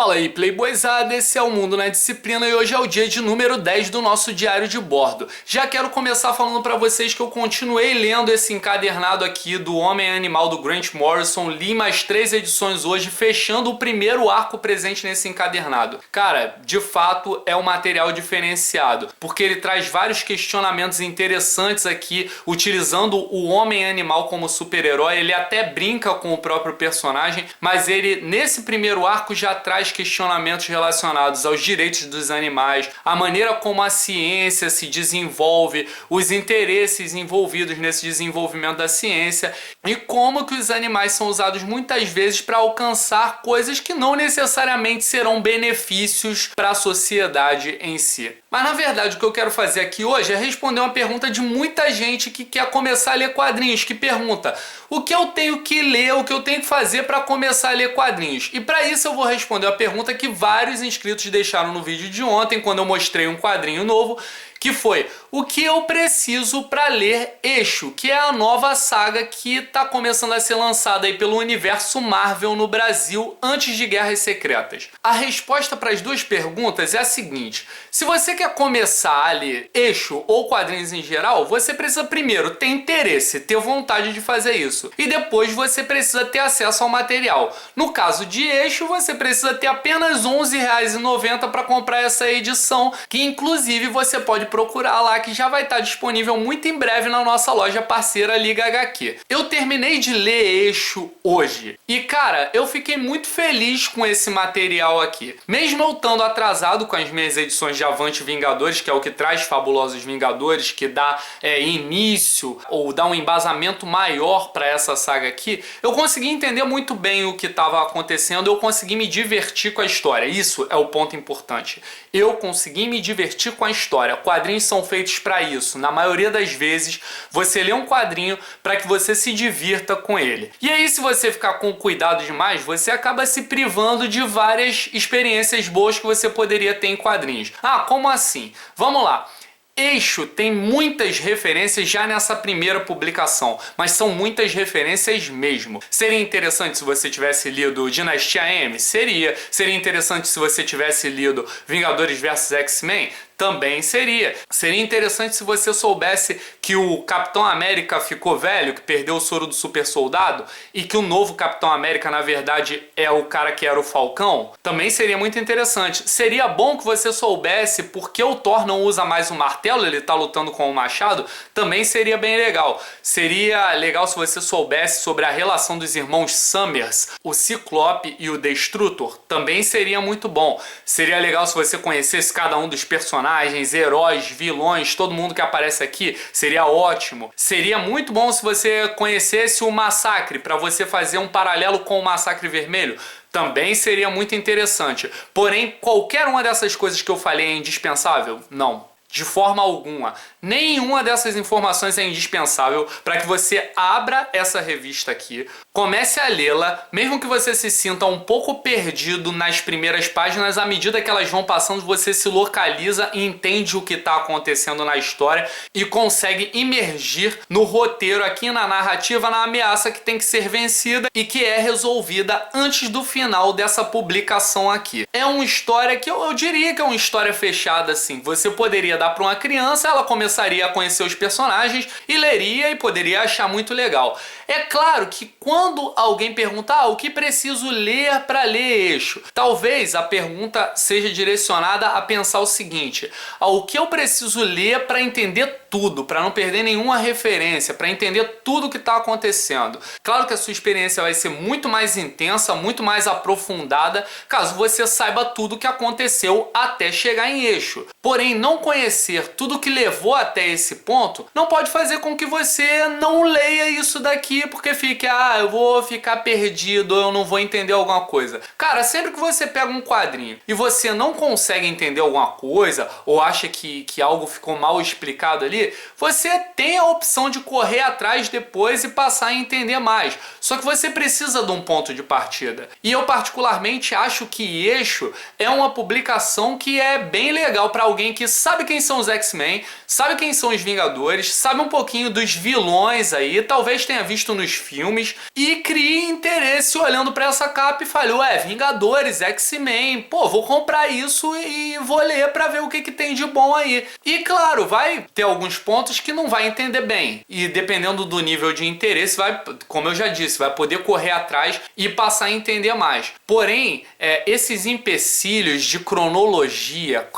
Fala aí, playboyzada, esse é o Mundo na Disciplina e hoje é o dia de número 10 do nosso diário de bordo. Já quero começar falando pra vocês que eu continuei lendo esse encadernado aqui do Homem Animal do Grant Morrison, li mais 3 edições hoje, fechando o primeiro arco presente nesse encadernado. Cara, de fato é um material diferenciado, porque ele traz vários questionamentos interessantes aqui, utilizando o Homem Animal como super-herói. Ele até brinca com o próprio personagem, mas ele, nesse primeiro arco, já traz questionamentos relacionados aos direitos dos animais, a maneira como a ciência se desenvolve, os interesses envolvidos nesse desenvolvimento da ciência e como que os animais são usados muitas vezes para alcançar coisas que não necessariamente serão benefícios para a sociedade em si. Mas na verdade o que eu quero fazer aqui hoje é responder uma pergunta de muita gente que quer começar a ler quadrinhos, que pergunta: o que eu tenho que ler, o que eu tenho que fazer para começar a ler quadrinhos? E para isso eu vou responder a pergunta que vários inscritos deixaram no vídeo de ontem, quando eu mostrei um quadrinho novo, que foi: o que eu preciso para ler Eixo, que é a nova saga que está começando a ser lançada aí pelo universo Marvel no Brasil antes de Guerras Secretas. A resposta para as duas perguntas é a seguinte: se você quer começar a ler Eixo ou quadrinhos em geral, você precisa primeiro ter interesse, ter vontade de fazer isso, e depois você precisa ter acesso ao material. No caso de Eixo, você precisa ter apenas R$ 11,90 para comprar essa edição, que inclusive você pode procurar lá, que já vai estar disponível muito em breve na nossa loja parceira Liga HQ. Eu terminei de ler Eixo hoje e, cara, eu fiquei muito feliz com esse material aqui. Mesmo eu estando atrasado com as minhas edições de Avante Vingadores, que é o que traz Fabulosos Vingadores, que dá início ou dá um embasamento maior para essa saga aqui, eu consegui entender muito bem o que estava acontecendo, eu consegui me divertir com a história. Isso é o ponto importante. Eu consegui me divertir com a história. Quadrinhos são feitos para isso. Na maioria das vezes, você lê um quadrinho para que você se divirta com ele. E aí, se você ficar com cuidado demais, você acaba se privando de várias experiências boas que você poderia ter em quadrinhos. Ah, como assim? Vamos lá. Eixo tem muitas referências já nessa primeira publicação, mas são muitas referências mesmo. Seria interessante se você tivesse lido Dinastia M? Seria. Seria interessante se você tivesse lido Vingadores vs X-Men? Também seria. Seria interessante se você soubesse que o Capitão América ficou velho, que perdeu o soro do super soldado, e que o novo Capitão América, na verdade, é o cara que era o Falcão. Também seria muito interessante. Seria bom que você soubesse por que o Thor não usa mais o martelo, ele tá lutando com o machado. Também seria bem legal. Seria legal se você soubesse sobre a relação dos irmãos Summers, o Ciclope e o Destrutor. Também seria muito bom. Seria legal se você conhecesse cada um dos personagens, heróis, vilões, todo mundo que aparece aqui. Seria ótimo. Seria muito bom se você conhecesse o Massacre, para você fazer um paralelo com o Massacre Vermelho. Também seria muito interessante. Porém, qualquer uma dessas coisas que eu falei é indispensável? Não. De forma alguma. Nenhuma dessas informações é indispensável para que você abra essa revista aqui, comece a lê-la, mesmo que você se sinta um pouco perdido nas primeiras páginas, à medida que elas vão passando, você se localiza e entende o que está acontecendo na história e consegue imergir no roteiro aqui, na narrativa, na ameaça que tem que ser vencida e que é resolvida antes do final dessa publicação aqui. É uma história que eu diria que é uma história fechada, assim. Você poderia dar para uma criança, ela começaria a conhecer os personagens e leria e poderia achar muito legal. É claro que quando alguém pergunta o que preciso ler para ler Eixo, talvez a pergunta seja direcionada a pensar o seguinte: o que eu preciso ler para entender tudo, para não perder nenhuma referência, para entender tudo o que está acontecendo. Claro que a sua experiência vai ser muito mais intensa, muito mais aprofundada, caso você saiba tudo o que aconteceu até chegar em Eixo. Porém, não conhecer tudo o que levou até esse ponto não pode fazer com que você não leia isso daqui, porque fique, eu vou ficar perdido, eu não vou entender alguma coisa. Cara, sempre que você pega um quadrinho e você não consegue entender alguma coisa, ou acha que algo ficou mal explicado ali, ali, você tem a opção de correr atrás depois e passar a entender mais. Só que você precisa de um ponto de partida. E eu particularmente acho que Eixo é uma publicação que é bem legal para alguém que sabe quem são os X-Men, sabe quem são os Vingadores, sabe um pouquinho dos vilões aí, talvez tenha visto nos filmes e crie interesse olhando para essa capa e fale, ué, Vingadores, X-Men, pô, vou comprar isso e vou ler para ver o que tem de bom aí. E claro, vai ter alguns pontos que não vai entender bem. E dependendo do nível de interesse, vai, como eu já disse, vai poder correr atrás e passar a entender mais. Porém, esses empecilhos de cronologia,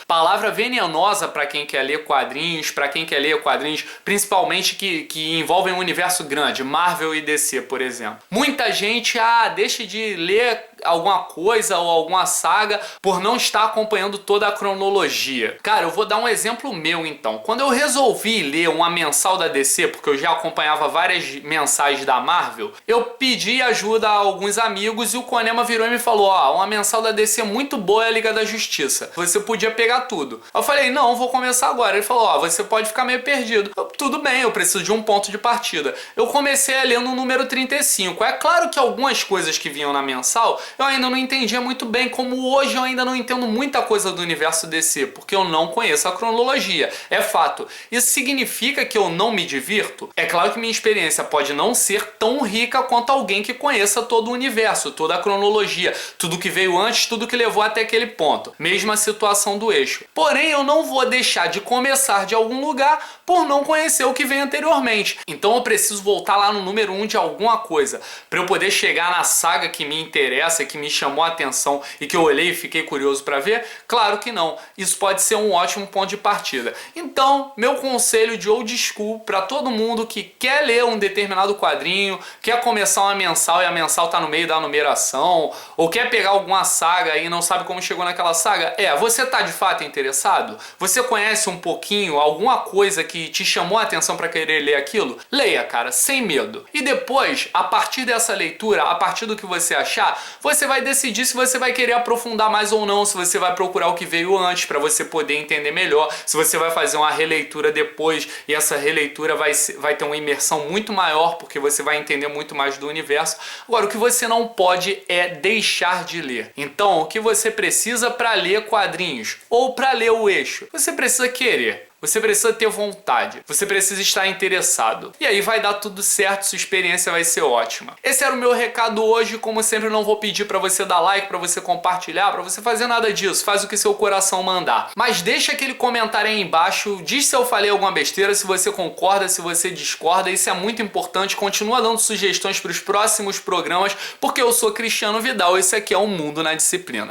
palavra venenosa para quem quer ler quadrinhos, para quem quer ler quadrinhos principalmente que envolvem um universo grande, Marvel e DC, por exemplo. Muita gente, deixa de ler alguma coisa ou alguma saga por não estar acompanhando toda a cronologia. Cara, eu vou dar um exemplo meu então. Quando eu resolvi ler uma mensal da DC, porque eu já acompanhava várias mensais da Marvel, eu pedi ajuda a alguns amigos e o Konema virou e me falou, uma mensal da DC muito boa é a Liga da Justiça. Você podia pegar tudo. Eu falei, não, vou começar agora. Ele falou, você pode ficar meio perdido. Tudo bem, eu preciso de um ponto de partida. Eu comecei a ler no número 35. É claro que algumas coisas que vinham na mensal eu ainda não entendia muito bem, como hoje eu ainda não entendo muita coisa do universo DC, porque eu não conheço a cronologia, é fato. Isso significa que eu não me divirto? É claro que minha experiência pode não ser tão rica quanto alguém que conheça todo o universo, toda a cronologia, tudo que veio antes, tudo que levou até aquele ponto. Mesma situação do Eixo. Porém, eu não vou deixar de começar de algum lugar por não conhecer o que vem anteriormente. Então eu preciso voltar lá no número 1 de alguma coisa, para eu poder chegar na saga que me interessa, que me chamou a atenção e que eu olhei e fiquei curioso para ver? Claro que não. Isso pode ser um ótimo ponto de partida. Então, meu conselho de old school para todo mundo que quer ler um determinado quadrinho, quer começar uma mensal e a mensal tá no meio da numeração, ou quer pegar alguma saga e não sabe como chegou naquela saga, você tá de fato interessado? Você conhece um pouquinho, alguma coisa que te chamou a atenção para querer ler aquilo? Leia, cara, sem medo. E depois, a partir dessa leitura, a partir do que você achar, você vai decidir se você vai querer aprofundar mais ou não, se você vai procurar o que veio antes para você poder entender melhor, se você vai fazer uma releitura depois e essa releitura vai ter uma imersão muito maior porque você vai entender muito mais do universo. Agora, o que você não pode é deixar de ler. Então, o que você precisa para ler quadrinhos ou para ler o Eixo? Você precisa querer. Você precisa ter vontade, você precisa estar interessado. E aí vai dar tudo certo, sua experiência vai ser ótima. Esse era o meu recado hoje, como sempre não vou pedir para você dar like, para você compartilhar, para você fazer nada disso, faz o que seu coração mandar. Mas deixa aquele comentário aí embaixo, diz se eu falei alguma besteira, se você concorda, se você discorda, isso é muito importante, continua dando sugestões para os próximos programas, porque eu sou Cristiano Vidal, esse aqui é o Mundo na Disciplina.